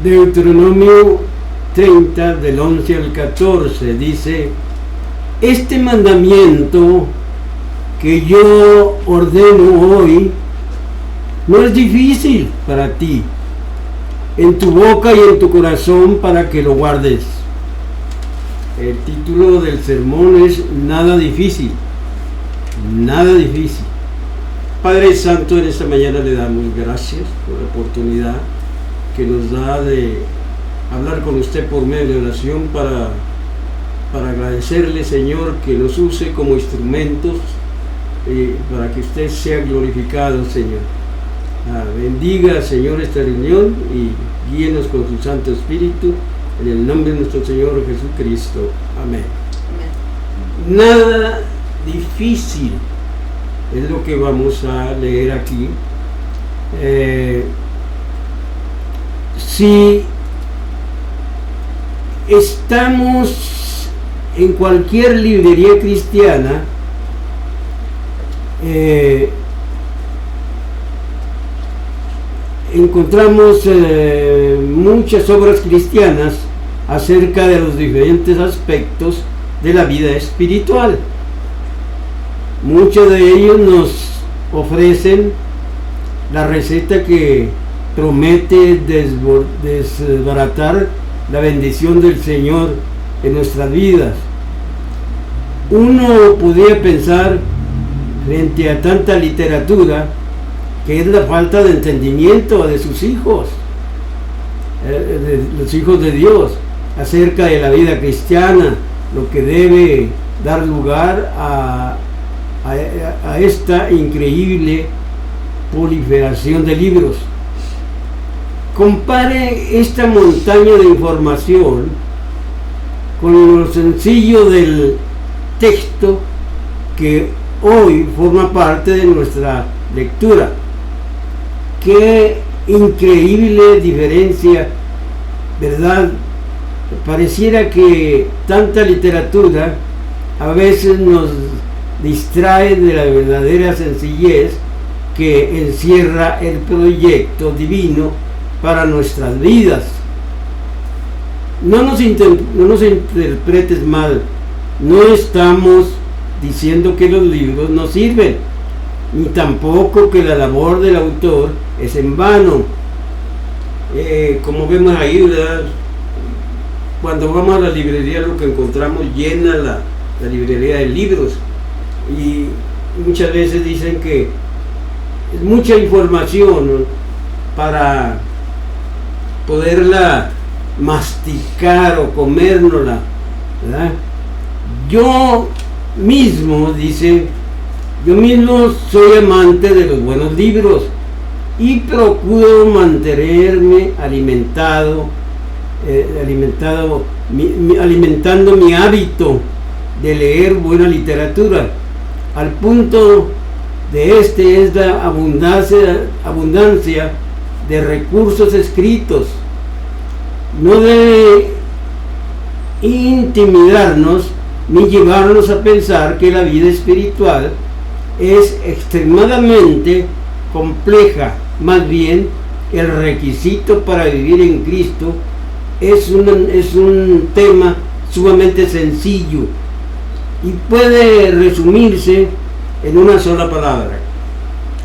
Deuteronomio 30 del 11 al 14 dice: este mandamiento que yo ordeno hoy no es difícil para ti, en tu boca y en tu corazón, para que lo guardes. El título del sermón es Nada difícil. Nada difícil. Padre Santo, en esta mañana le damos gracias por la oportunidad que nos da de hablar con usted por medio de oración para agradecerle, Señor, que nos use como instrumentos para que usted sea glorificado, Señor. Bendiga, Señor, esta reunión y guíenos con su Santo Espíritu, en el nombre de nuestro Señor Jesucristo. Amén. Amén. Nada difícil es lo que vamos a leer aquí. Si estamos en cualquier librería cristiana, encontramos muchas obras cristianas acerca de los diferentes aspectos de la vida espiritual. Muchos de ellos nos ofrecen la receta que promete desbaratar la bendición del Señor en nuestras vidas. Uno podría pensar, frente a tanta literatura, que es la falta de entendimiento de sus hijos, de los hijos de Dios, acerca de la vida cristiana, lo que debe dar lugar a esta increíble proliferación de libros. Compare esta montaña de información con lo sencillo del texto que hoy forma parte de nuestra lectura. Qué increíble diferencia, ¿verdad? Pareciera que tanta literatura a veces nos distrae de la verdadera sencillez que encierra el proyecto divino para nuestras vidas. No nos interpretes mal, no estamos diciendo que los libros no sirven, ni tampoco que la labor del autor es en vano. Como vemos ahí, ¿verdad? Cuando vamos a la librería, lo que encontramos llena la librería de libros, y muchas veces dicen que es mucha información, ¿no?, para poderla masticar o comérnosla, ¿verdad? Yo mismo soy amante de los buenos libros y procuro mantenerme alimentando mi hábito de leer buena literatura. Al punto de es la abundancia de recursos escritos. No debe intimidarnos ni llevarnos a pensar que la vida espiritual es extremadamente compleja. Más bien, el requisito para vivir en Cristo es un tema sumamente sencillo y puede resumirse en una sola palabra: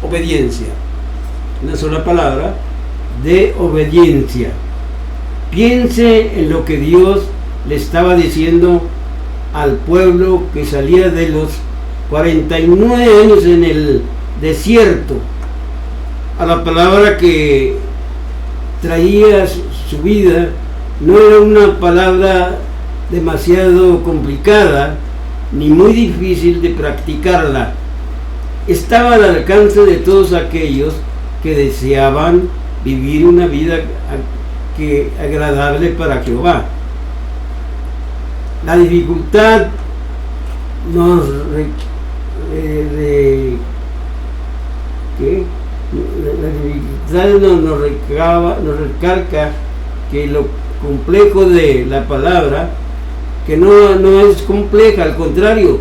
obediencia. Una sola palabra de obediencia. Piense en lo que Dios le estaba diciendo al pueblo que salía de los 49 años en el desierto. A la palabra que traía su vida no era una palabra demasiado complicada ni muy difícil de practicarla. Estaba al alcance de todos aquellos que deseaban vivir una vida agradable para Jehová. La dificultad nos recalca que lo complejo de la palabra, que no es compleja, al contrario,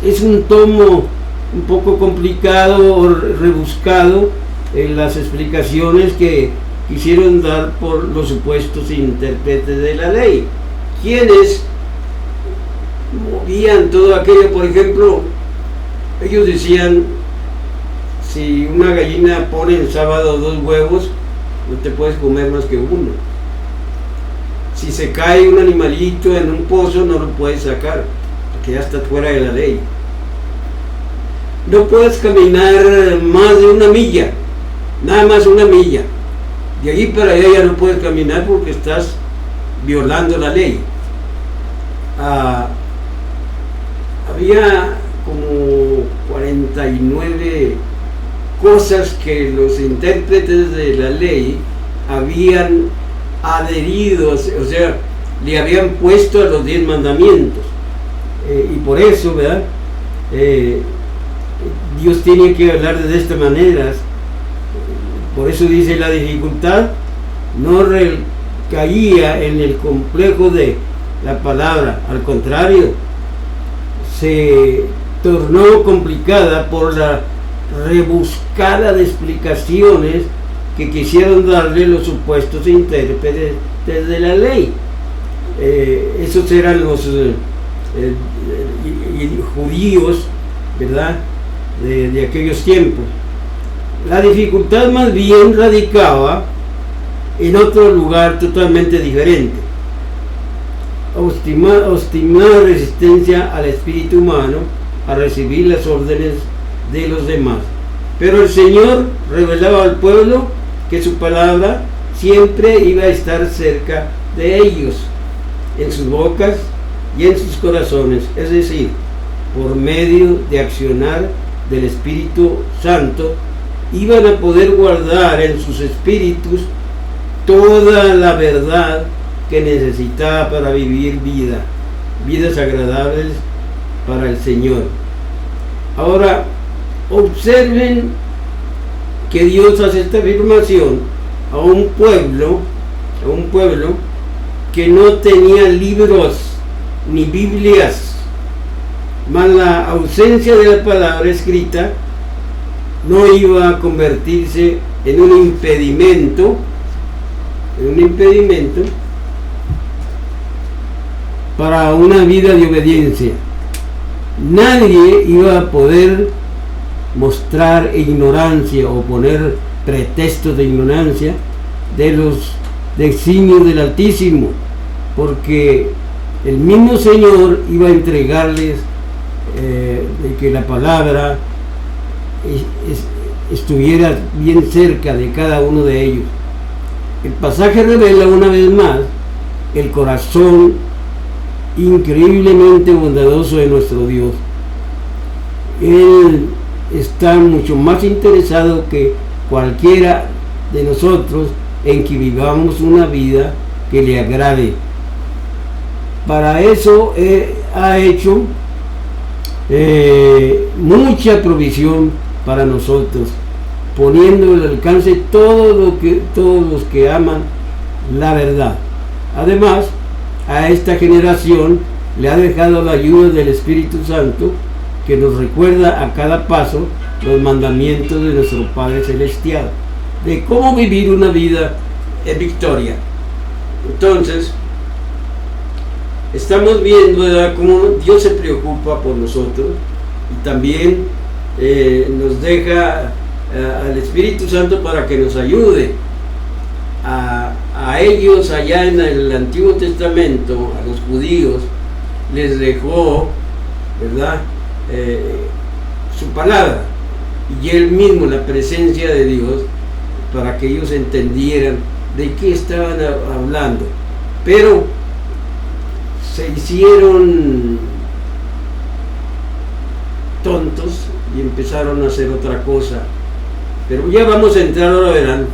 es un tomo un poco complicado o rebuscado en las explicaciones que quisieron dar por los supuestos intérpretes de la ley, quienes movían todo aquello. Por ejemplo, ellos decían, si una gallina pone el sábado 2 huevos, no te puedes comer más que uno. Si se cae un animalito en un pozo, no lo puedes sacar, porque ya está fuera de la ley. No puedes caminar más de 1 milla, nada más 1 milla. De ahí para allá ya no puedes caminar porque estás violando la ley. Había como 49 cosas que los intérpretes de la ley habían adherido, o sea, le habían puesto a los 10 mandamientos. Y por eso, ¿verdad? Dios tiene que hablar de esta manera. Por eso dice, la dificultad no recaía en el complejo de la palabra, al contrario, se tornó complicada por la rebuscada de explicaciones que quisieron darle los supuestos intérpretes de la ley. Esos eran los judíos, ¿verdad?, de aquellos tiempos. La dificultad más bien radicaba en otro lugar totalmente diferente: obstinada resistencia al espíritu humano a recibir las órdenes de los demás. Pero el Señor revelaba al pueblo que su palabra siempre iba a estar cerca de ellos, en sus bocas y en sus corazones, es decir, por medio de accionar del Espíritu Santo, iban a poder guardar en sus espíritus toda la verdad que necesitaba para vivir vidas agradables para el Señor. Ahora, observen que Dios hace esta afirmación a un pueblo que no tenía libros ni Biblias, mas la ausencia de la palabra escrita no iba a convertirse en un impedimento para una vida de obediencia. Nadie iba a poder mostrar ignorancia o poner pretextos de ignorancia de los designios del Altísimo, porque el mismo Señor iba a entregarles de que la palabra estuviera bien cerca de cada uno de ellos. El pasaje revela una vez más el corazón increíblemente bondadoso de nuestro Dios. Él está mucho más interesado que cualquiera de nosotros en que vivamos una vida que le agrade. Para eso ha hecho mucha provisión para nosotros, poniendo al alcance todos los que aman la verdad. Además, a esta generación le ha dejado la ayuda del Espíritu Santo, que nos recuerda a cada paso los mandamientos de nuestro Padre Celestial, de cómo vivir una vida en victoria. Entonces, estamos viendo, ¿verdad?, cómo Dios se preocupa por nosotros, y también nos deja al Espíritu Santo para que nos ayude. A ellos allá en el Antiguo Testamento, a los judíos, les dejó, ¿verdad?, su palabra, y él mismo, la presencia de Dios, para que ellos entendieran de qué estaban hablando. Pero se hicieron tontos y empezaron a hacer otra cosa. Pero ya vamos a entrar, ahora verán,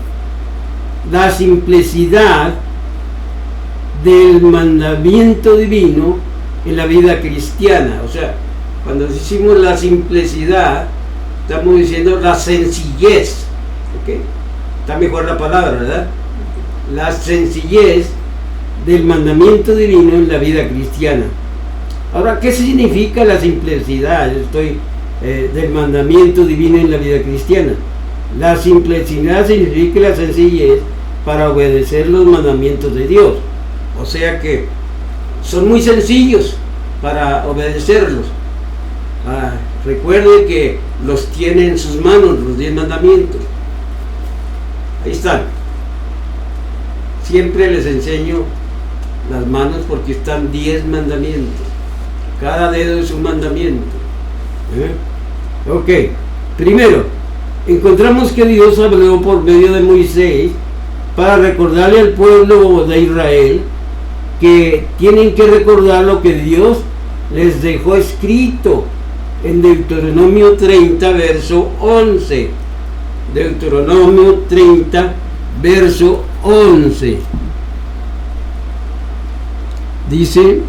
la simplicidad del mandamiento divino en la vida cristiana. O sea, cuando decimos la simplicidad, estamos diciendo la sencillez. ¿Okay? Está mejor la palabra, ¿verdad? La sencillez del mandamiento divino en la vida cristiana. Ahora, ¿qué significa la simplicidad? Estoy del mandamiento divino en la vida cristiana. La simplicidad significa la sencillez para obedecer los mandamientos de Dios. O sea que son muy sencillos para obedecerlos. Recuerde que los tiene en sus manos, los 10 mandamientos. Ahí están. Siempre les enseño las manos porque están 10 mandamientos. Cada dedo es un mandamiento. Ok, primero, encontramos que Dios habló por medio de Moisés para recordarle al pueblo de Israel que tienen que recordar lo que Dios les dejó escrito en Deuteronomio 30, verso 11. Deuteronomio 30, verso 11. Dice: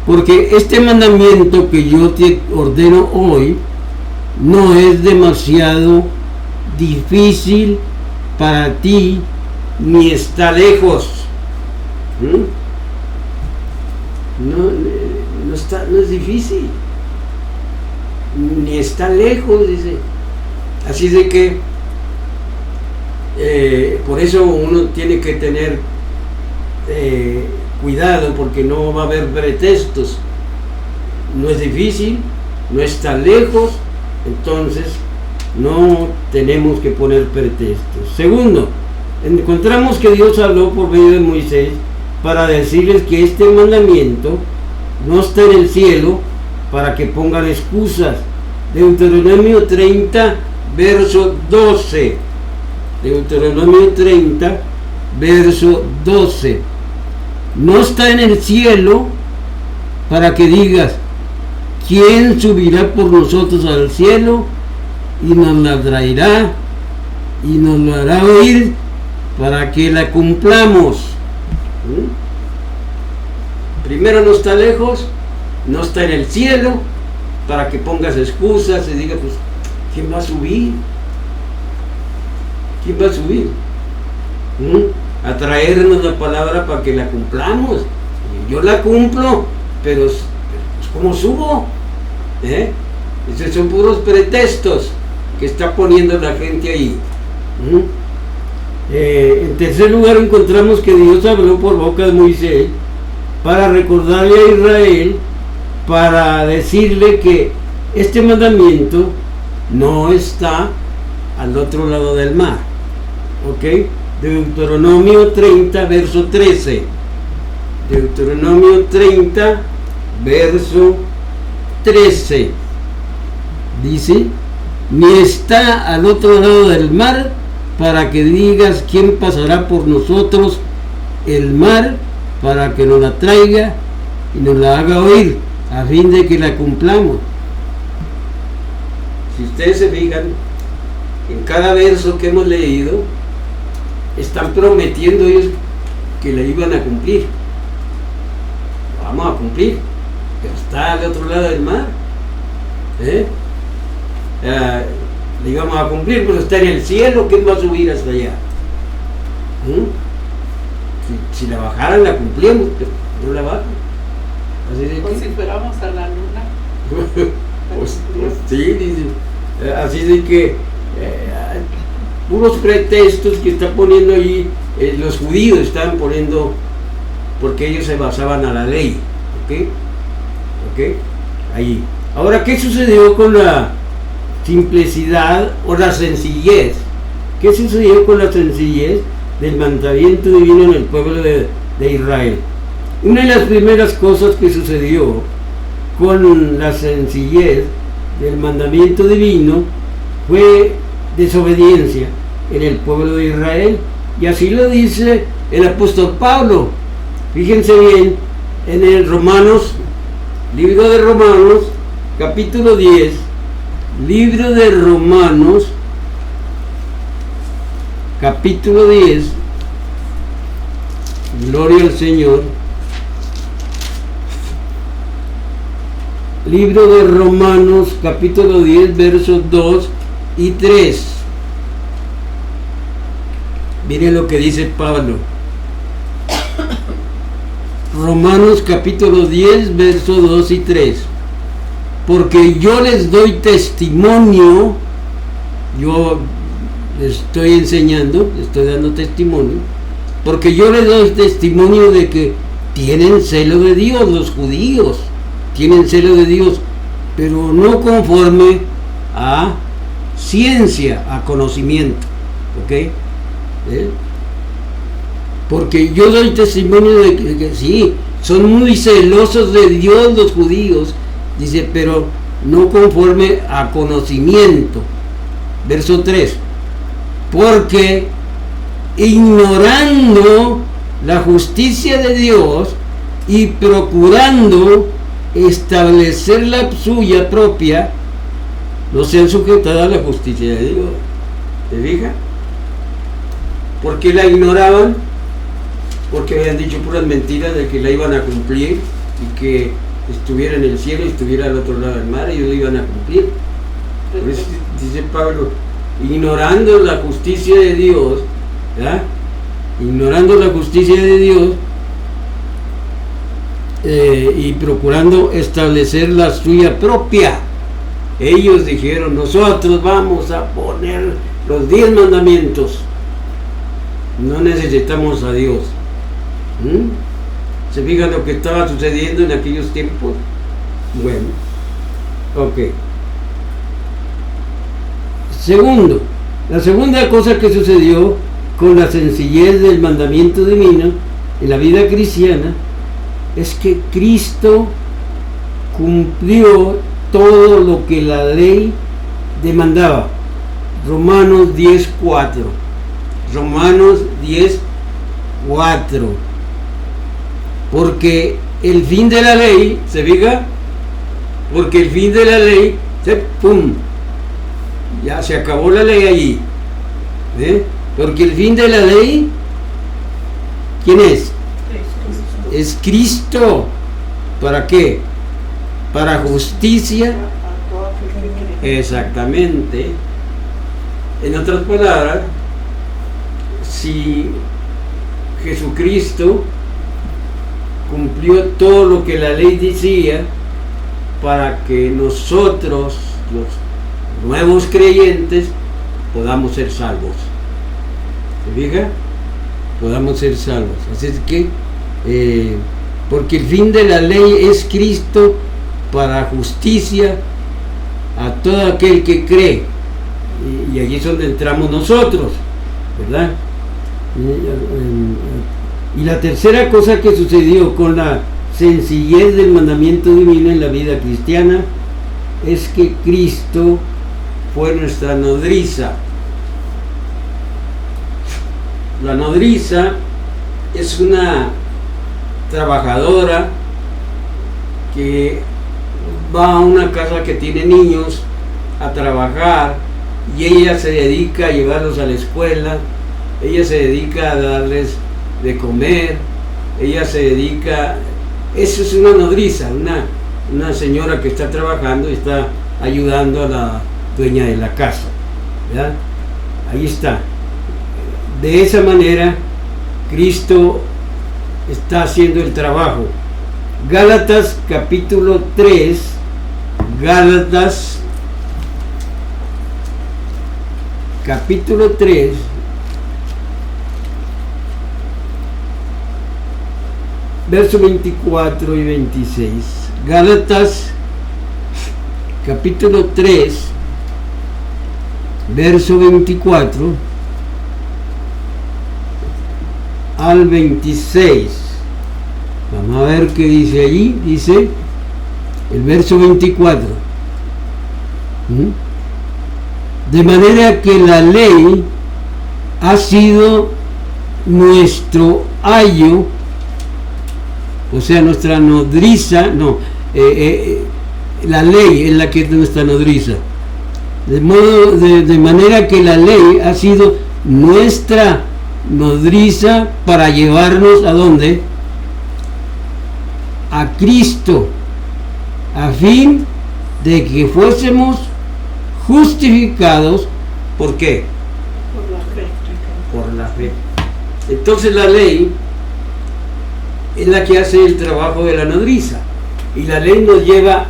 porque este mandamiento que yo te ordeno hoy no es demasiado difícil para ti, ni está lejos. No es difícil, ni está lejos, dice. Así de que por eso uno tiene que tener cuidado, porque no va a haber pretextos. No es difícil, no está lejos, entonces no tenemos que poner pretextos. Segundo, encontramos que Dios habló por medio de Moisés para decirles que este mandamiento no está en el cielo para que pongan excusas. Deuteronomio 30, verso 12. Deuteronomio 30, verso 12. No está en el cielo para que digas: ¿quién subirá por nosotros al cielo y nos la traerá y nos lo hará oír para que la cumplamos? Primero, no está lejos, no está en el cielo para que pongas excusas y digas: pues, ¿quién va a subir? ¿Quién va a subir? A traernos la palabra para que la cumplamos. Yo la cumplo, pero ¿cómo subo? Esos son puros pretextos que está poniendo la gente ahí. En tercer lugar, encontramos que Dios habló por boca de Moisés para recordarle a Israel, para decirle que este mandamiento no está al otro lado del mar. ¿Ok? Deuteronomio 30, verso 13. Deuteronomio 30, verso 13. Dice: ni está al otro lado del mar para que digas: ¿quién pasará por nosotros el mar para que nos la traiga y nos la haga oír, a fin de que la cumplamos? Si ustedes se fijan, en cada verso que hemos leído, están prometiendo ellos que la iban a cumplir. Vamos a cumplir, pero está al otro lado del mar. Le íbamos a cumplir, pero está en el cielo. ¿Quién va a subir hasta allá? Si la bajaran, la cumplíamos, pero no la bajan. Así de que, si fuéramos a la luna. pues sí, dice. Así de que puros pretextos que están poniendo allí, los judíos están poniendo, porque ellos se basaban a la ley. ¿Ok? Ahí. Ahora, ¿qué sucedió con la simplicidad o la sencillez? ¿Qué sucedió con la sencillez del mandamiento divino en el pueblo de Israel? Una de las primeras cosas que sucedió con la sencillez del mandamiento divino fue desobediencia en el pueblo de Israel, y así lo dice el apóstol Pablo. Fíjense bien en el Romanos, libro de Romanos, capítulo 10, libro de Romanos, capítulo 10, gloria al Señor. Libro de Romanos, capítulo 10, versos 2 y 3. Miren lo que dice Pablo. Romanos capítulo 10, versos 2 y 3. porque yo les doy testimonio, yo les estoy enseñando, les estoy dando testimonio, porque yo les doy testimonio de que tienen celo de Dios, los judíos tienen celo de Dios, pero no conforme a ciencia, a conocimiento, ¿ok? Porque yo doy testimonio de que sí, son muy celosos de Dios los judíos, dice, pero no conforme a conocimiento. Verso 3, porque ignorando la justicia de Dios y procurando establecer la suya propia, no se han sujetado a la justicia de Dios. ¿Te fijas? ¿Por qué la ignoraban? Porque habían dicho puras mentiras de que la iban a cumplir y que estuviera en el cielo y estuviera al otro lado del mar, ellos lo iban a cumplir. Por eso dice Pablo, ignorando la justicia de Dios, ¿verdad? Ignorando la justicia de Dios y procurando establecer la suya propia. Ellos dijeron, nosotros vamos a poner los 10 mandamientos, no necesitamos a Dios. ¿Se fijan lo que estaba sucediendo en aquellos tiempos? Bueno, ok. Segundo, la segunda cosa que sucedió con la sencillez del mandamiento divino en la vida cristiana es que Cristo cumplió todo lo que la ley demandaba. Romanos 10:4. Romanos 10:4. Porque el fin de la ley, ¿se fija? Porque el fin de la ley, ¡pum! Ya se acabó la ley allí. Porque el fin de la ley, ¿quién es? Es Cristo. ¿Para qué? Para justicia. Exactamente. En otras palabras, si Jesucristo cumplió todo lo que la ley decía para que nosotros, los nuevos creyentes, podamos ser salvos. ¿Se fija? Podamos ser salvos. Así es que, porque el fin de la ley es Cristo para justicia a todo aquel que cree. Y allí es donde entramos nosotros, ¿verdad? Y la tercera cosa que sucedió con la sencillez del mandamiento divino en la vida cristiana es que Cristo fue nuestra nodriza. La nodriza es una trabajadora que va a una casa que tiene niños a trabajar y ella se dedica a llevarlos a la escuela, ella se dedica a darles de comer, ella se dedica, eso es una nodriza, una señora que está trabajando y está ayudando a la dueña de la casa, ¿verdad? Ahí está. De esa manera Cristo está haciendo el trabajo. Gálatas capítulo 3, Gálatas capítulo 3, verso 24 y 26. Gálatas capítulo 3, verso 24 al 26. Vamos a ver qué dice allí. Dice el verso 24. De manera que la ley ha sido nuestro ayo, o sea, nuestra nodriza, la ley es la que es nuestra nodriza. De manera que la ley ha sido nuestra nodriza para llevarnos ¿a dónde? A Cristo, a fin de que fuésemos justificados. ¿Por qué? Por la fe. Por la fe. Entonces la ley es la que hace el trabajo de la nodriza y la ley nos lleva,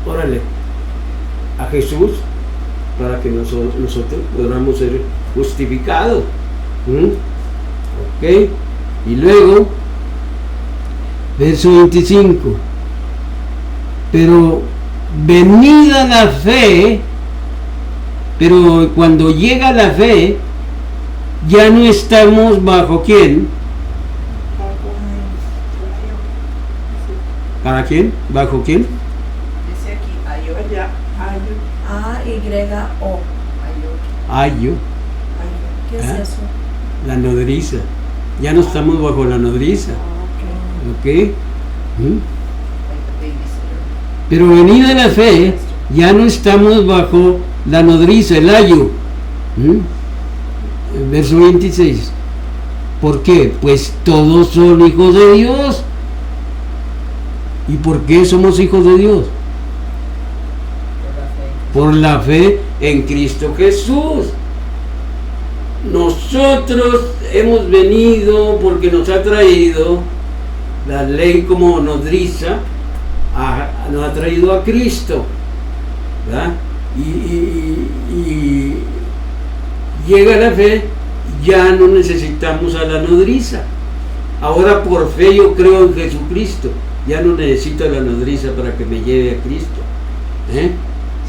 órale, a Jesús para que nosotros podamos ser justificados. ¿Ok? Y luego, verso 25. Pero venida la fe, pero cuando llega la fe, ya no estamos bajo ¿quién? ¿Para quién? ¿Bajo quién? Dice aquí, ayo, allá, ayo. A-Y-O. Ayo, ¿Qué es ¿Ah? eso? la nodriza. Ya no estamos bajo la nodriza. ¿Ok? Pero venida la fe, ya no estamos bajo la nodriza, el ayo. Verso 26. ¿Por qué? Pues todos son hijos de Dios. ¿Y por qué somos hijos de Dios? Por la fe en Cristo Jesús. Nosotros hemos venido porque nos ha traído la ley como nodriza, nos ha traído a Cristo, ¿verdad? Y llega la fe, ya no necesitamos a la nodriza. Ahora por fe yo creo en Jesucristo, ya no necesito a la nodriza para que me lleve a Cristo.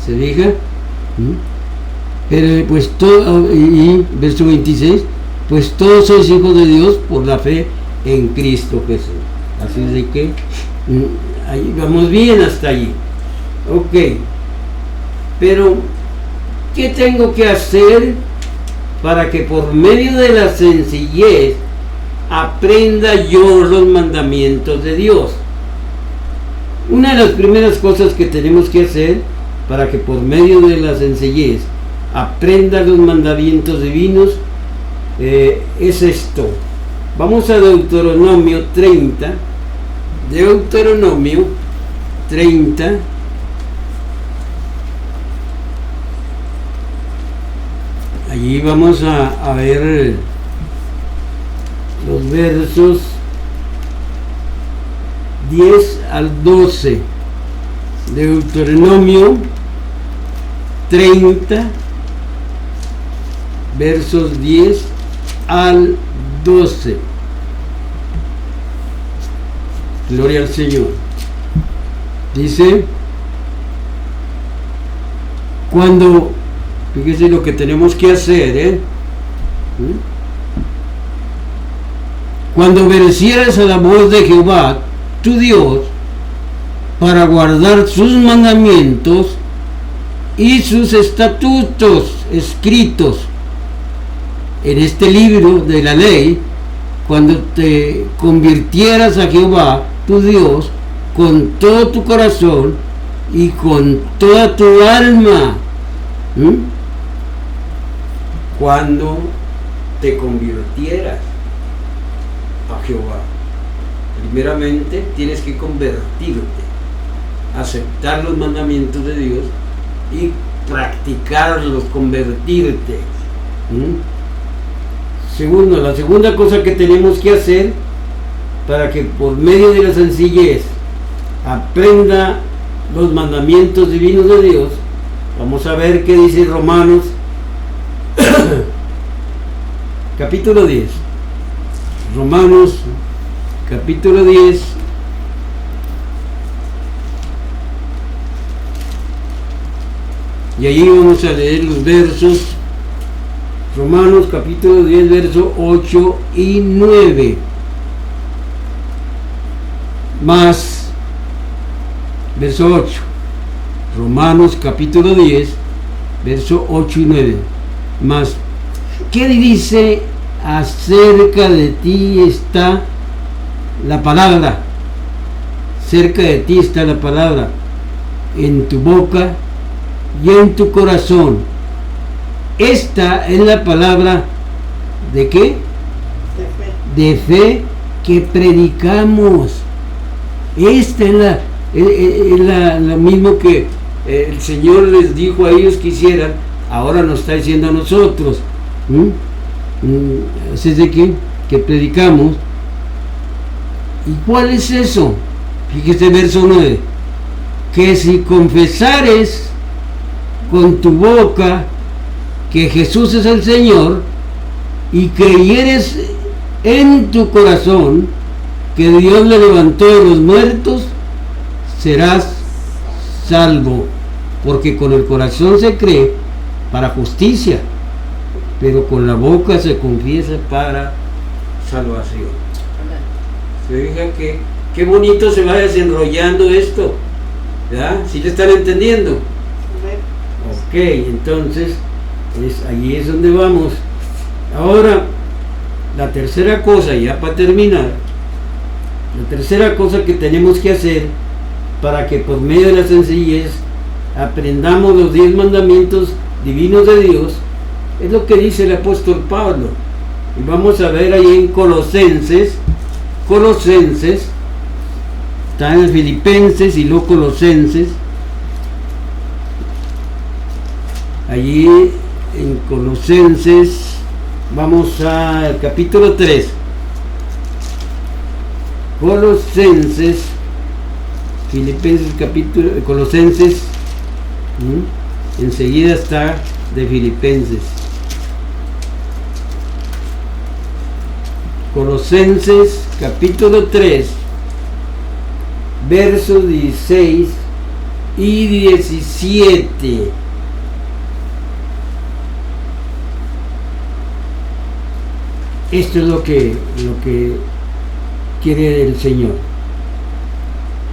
¿Se fija? Pero pues todo, y verso 26, pues todos sois hijos de Dios por la fe en Cristo Jesús. Así de que ahí vamos bien hasta allí. Ok, pero ¿qué tengo que hacer para que por medio de la sencillez aprenda yo los mandamientos de Dios? Una de las primeras cosas que tenemos que hacer para que por medio de la sencillez aprenda los mandamientos divinos es esto. Vamos a Deuteronomio 30. Deuteronomio 30. Allí vamos a ver los versos 10 al 12. Deuteronomio 30, versos 10 al 12. Gloria al Señor. Dice, fíjese lo que tenemos que hacer, Cuando obedecieras a la voz de Jehová, tu Dios, para guardar sus mandamientos y sus estatutos escritos en este libro de la ley, cuando te convirtieras a Jehová, tu Dios, con todo tu corazón y con toda tu alma. Cuando te convirtieras a Jehová, primeramente tienes que convertirte, aceptar los mandamientos de Dios y practicarlos, convertirte. Segundo, la segunda cosa que tenemos que hacer para que por medio de la sencillez aprenda los mandamientos divinos de Dios, vamos a ver qué dice Romanos capítulo 10. Romanos capítulo 10. Y allí vamos a leer los versos. Romanos capítulo 10, verso 8 y 9. Más, verso 8. Romanos capítulo 10, verso 8 y 9. Más, ¿qué dice? Acerca de ti está la palabra. Cerca de ti está la palabra, en tu boca y en tu corazón. Esta es la palabra ¿de qué? De fe que predicamos. Esta es la mismo que el Señor les dijo a ellos que hicieran, ahora nos está diciendo a nosotros. Así es de que predicamos. ¿Y cuál es eso? Fíjese verso 9. Que si confesares con tu boca que Jesús es el Señor y creyeres en tu corazón que Dios le levantó de los muertos, serás salvo, porque con el corazón se cree para justicia, pero con la boca se confiesa para salvación. Se fija que qué bonito se va desenrollando esto, ¿verdad? ¿Sí le están entendiendo? Ok, entonces allí es donde vamos. Ahora, la tercera cosa, ya para terminar, la tercera cosa que tenemos que hacer para que por medio de la sencillez aprendamos los 10 mandamientos divinos de Dios, es lo que dice el apóstol Pablo. Y vamos a ver ahí en Colosenses, está en Filipenses y luego Colosenses. Allí en Colosenses, vamos al capítulo 3. Colosenses, Filipenses, capítulo, Colosenses, enseguida está de Filipenses. Colosenses, capítulo 3, versos 16 y 17. Esto es lo que quiere el Señor.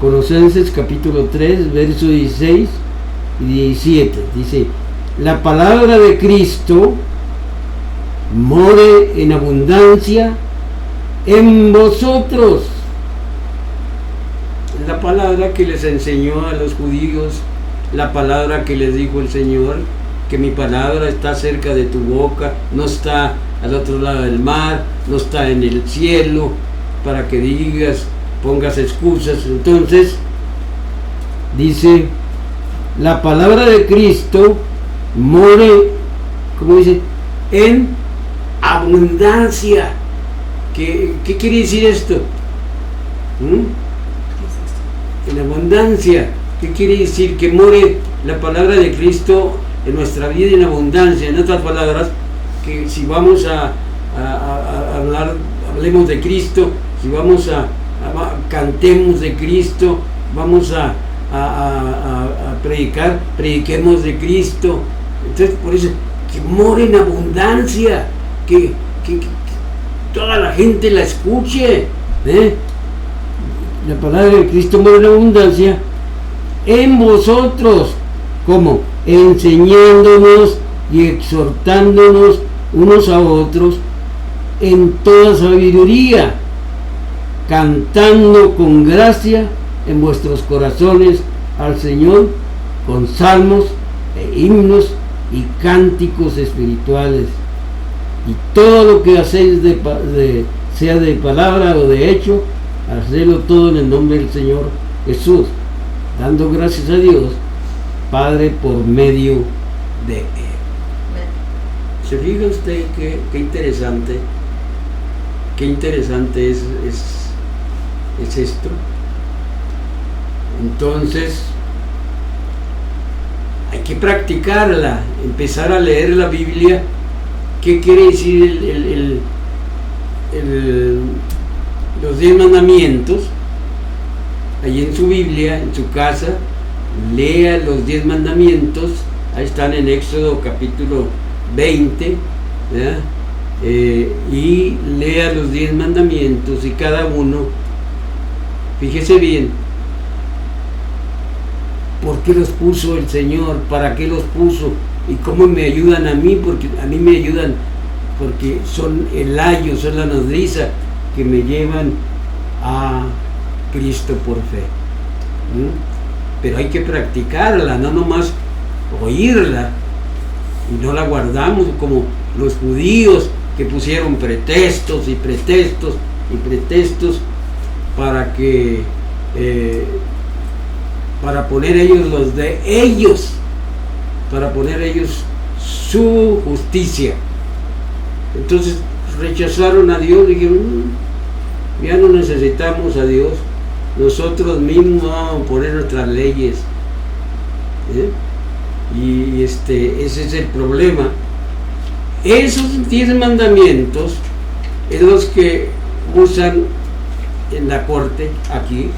Colosenses capítulo 3, versos 16 y 17. Dice: la palabra de Cristo more en abundancia en vosotros. La palabra que les enseñó a los judíos, la palabra que les dijo el Señor, que mi palabra está cerca de tu boca, no está al otro lado del mar, no está en el cielo, para que digas, pongas excusas. Entonces, dice, la palabra de Cristo more, como dice, en abundancia. ¿Qué quiere decir esto? En abundancia. ¿Qué quiere decir? Que more la palabra de Cristo en nuestra vida en abundancia. En otras palabras, que si vamos a hablar, hablemos de Cristo, si vamos cantemos de Cristo, vamos a predicar, prediquemos de Cristo. Entonces, por eso, que more en abundancia, que toda la gente la escuche, La palabra de Cristo more en abundancia en vosotros, ¿cómo? Enseñándonos y exhortándonos unos a otros en toda sabiduría, cantando con gracia en vuestros corazones al Señor con salmos e himnos y cánticos espirituales, y todo lo que hacéis sea de palabra o de hecho, hacedlo todo en el nombre del Señor Jesús, dando gracias a Dios Padre por medio de Él. ¿Se fija usted qué interesante? Qué interesante es esto. Entonces, hay que practicarla, empezar a leer la Biblia. ¿Qué quiere decir los 10 mandamientos? Allí en su Biblia, en su casa, lea los 10 mandamientos. Ahí están en Éxodo capítulo 20, ¿verdad? Y lea los 10 mandamientos, y cada uno, fíjese bien, ¿por qué los puso el Señor? ¿Para qué los puso? ¿Y cómo me ayudan a mí? Porque a mí me ayudan, porque son el ayo, son la nodriza que me llevan a Cristo por fe. Pero hay que practicarla, no nomás oírla, y no la guardamos como los judíos, que pusieron pretextos y pretextos y pretextos para que para poner ellos los de ellos, para poner ellos su justicia. Entonces rechazaron a Dios, dijeron, ya no necesitamos a Dios, nosotros mismos vamos a poner nuestras leyes. Y ese es el problema. Esos 10 mandamientos es los que usan en la corte aquí,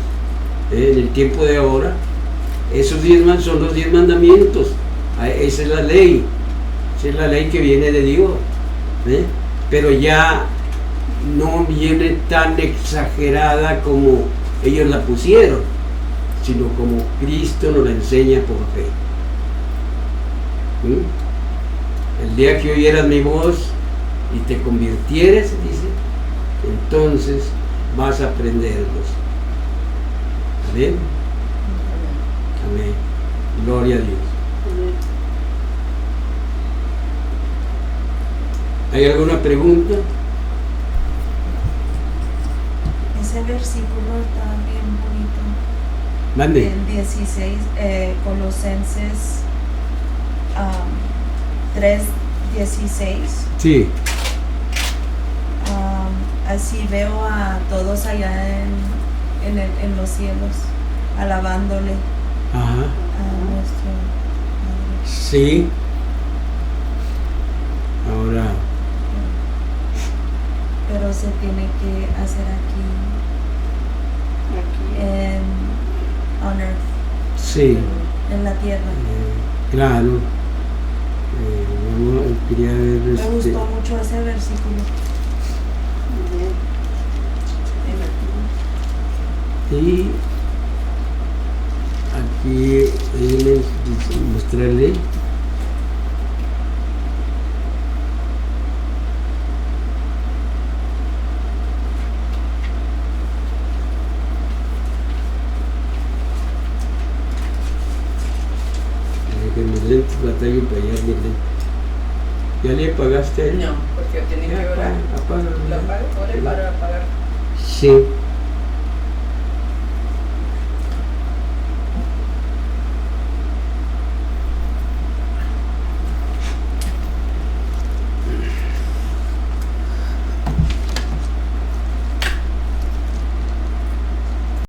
en el tiempo de ahora. Esos 10 son los 10 mandamientos. Esa es la ley. Esa es la ley que viene de Dios. Pero ya no viene tan exagerada como ellos la pusieron, sino como Cristo nos la enseña por fe. El día que oyeras mi voz y te convirtieres, dice, entonces vas a aprenderlos. Amén. Amén. Gloria a Dios. ¿Hay alguna pregunta? Ese versículo está bien bonito. Mande. El 16, Colosenses 3:16. Sí. Así veo a todos allá en los cielos, alabándole Ajá. a nuestro Padre. Sí. Ahora, Pero se tiene que hacer aquí, on earth, sí. en la tierra. Claro. Quería ver Me gustó mucho ese versículo. Y aquí les mostrarle que mis lentes batallo para allá, mis lentes. ¿Ya le pagaste a él? No, porque yo tenía que orar. Apaga. ¿Lo apago? Ore para apagar. Sí.